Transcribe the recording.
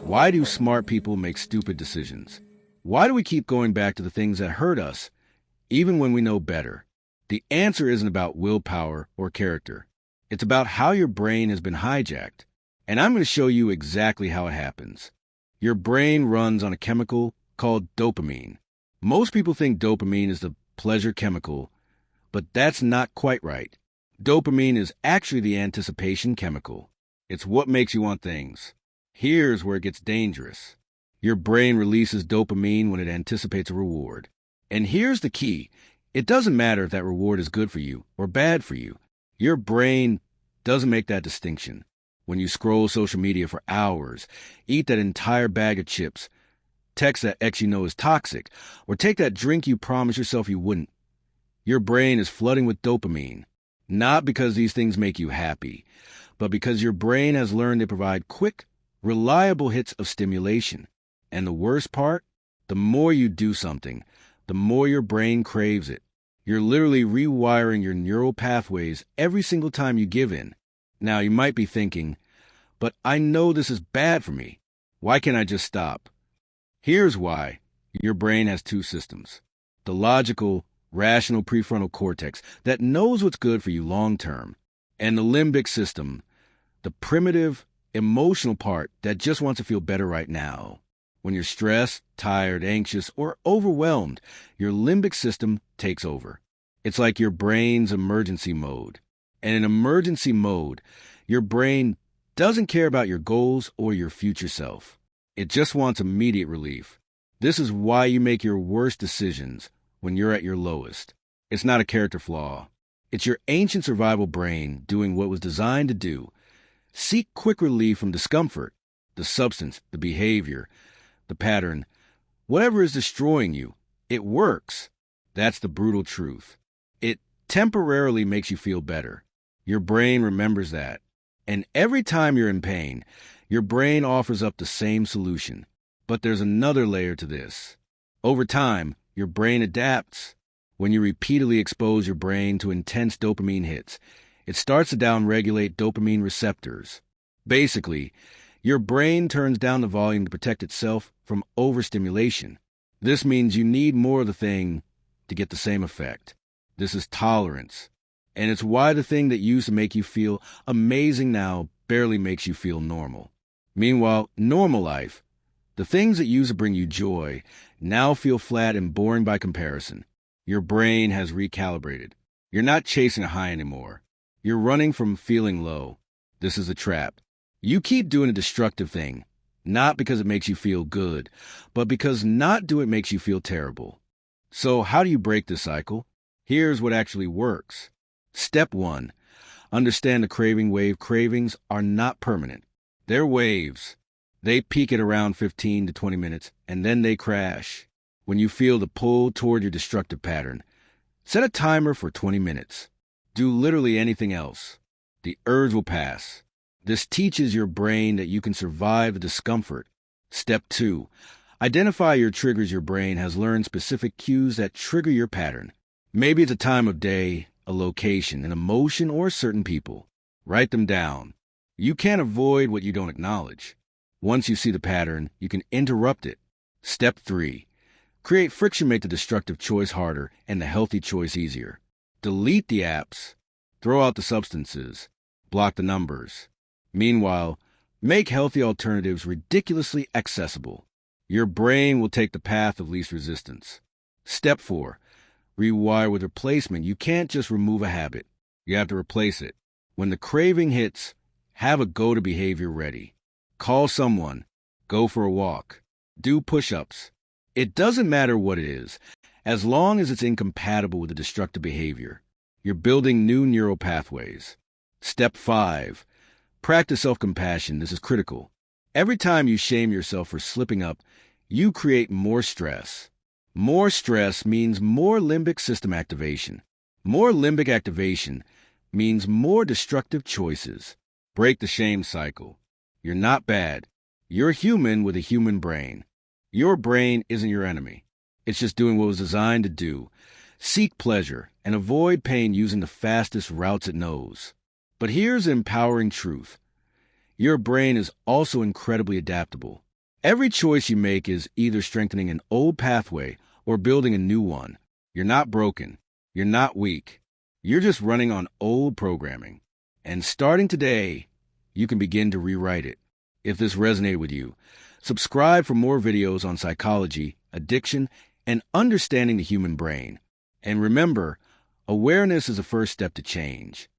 Why do smart people make stupid decisions? Why do we keep going back to the things that hurt us, even when we know better? The answer isn't about willpower or character. It's about how your brain has been hijacked. And I'm going to show you exactly how it happens. Your brain runs on a chemical called dopamine. Most people think dopamine is the pleasure chemical, but that's not quite right. Dopamine is actually the anticipation chemical. It's what makes you want things. Here's where it gets dangerous. Your brain releases dopamine when it anticipates a reward. And here's the key. It doesn't matter if that reward is good for you or bad for you. Your brain doesn't make that distinction. When you scroll social media for hours, eat that entire bag of chips, text that ex you know is toxic, or take that drink you promised yourself you wouldn't, your brain is flooding with dopamine. Not because these things make you happy, but because your brain has learned to provide quick, reliable hits of stimulation. And the worst part? The more you do something, the more your brain craves it. You're literally rewiring your neural pathways every single time you give in. Now, you might be thinking, but I know this is bad for me. Why can't I just stop? Here's why. Your brain has two systems. The logical, rational prefrontal cortex that knows what's good for you long term, and the limbic system, the primitive, emotional part that just wants to feel better right now. When you're stressed, tired, anxious, or overwhelmed, your limbic system takes over. It's like your brain's emergency mode. And in emergency mode, your brain doesn't care about your goals or your future self. It just wants immediate relief. This is why you make your worst decisions when you're at your lowest. It's not a character flaw. It's your ancient survival brain doing what it was designed to do. Seek quick relief from discomfort, the substance, the behavior, the pattern. Whatever is destroying you, it works. That's the brutal truth. It temporarily makes you feel better. Your brain remembers that. And every time you're in pain, your brain offers up the same solution. But there's another layer to this. Over time, your brain adapts. When you repeatedly expose your brain to intense dopamine hits, it starts to downregulate dopamine receptors. Basically, your brain turns down the volume to protect itself from overstimulation. This means you need more of the thing to get the same effect. This is tolerance. And it's why the thing that used to make you feel amazing now barely makes you feel normal. Meanwhile, normal life, the things that used to bring you joy, now feel flat and boring by comparison. Your brain has recalibrated. You're not chasing a high anymore. You're running from feeling low. This is a trap. You keep doing a destructive thing, not because it makes you feel good, but because not do it makes you feel terrible. So how do you break this cycle? Here's what actually works. Step 1. Understand the craving wave. Cravings are not permanent. They're waves. They peak at around 15 to 20 minutes, and then they crash. When you feel the pull toward your destructive pattern, set a timer for 20 minutes. Do literally anything else. The urge will pass. This teaches your brain that you can survive the discomfort. Step 2. Identify your triggers. Your brain has learned specific cues that trigger your pattern. Maybe it's a time of day, a location, an emotion, or certain people. Write them down. You can't avoid what you don't acknowledge. Once you see the pattern, you can interrupt it. Step 3. Create friction. Make the destructive choice harder and the healthy choice easier. Delete the apps. Throw out the substances. Block the numbers. Meanwhile, make healthy alternatives ridiculously accessible. Your brain will take the path of least resistance. Step 4. Rewire with replacement. You can't just remove a habit. You have to replace it. When the craving hits, have a go-to behavior ready. Call someone. Go for a walk. Do push-ups. It doesn't matter what it is, as long as it's incompatible with the destructive behavior. You're building new neural pathways. Step 5. Practice self-compassion. This is critical. Every time you shame yourself for slipping up, you create more stress. More stress means more limbic system activation. More limbic activation means more destructive choices. Break the shame cycle. You're not bad. You're human with a human brain. Your brain isn't your enemy. It's just doing what it was designed to do. Seek pleasure and avoid pain using the fastest routes it knows. But here's the empowering truth. Your brain is also incredibly adaptable. Every choice you make is either strengthening an old pathway or building a new one. You're not broken. You're not weak. You're just running on old programming. And starting today, you can begin to rewrite it. If this resonated with you, subscribe for more videos on psychology, addiction, and understanding the human brain. And remember, awareness is the first step to change.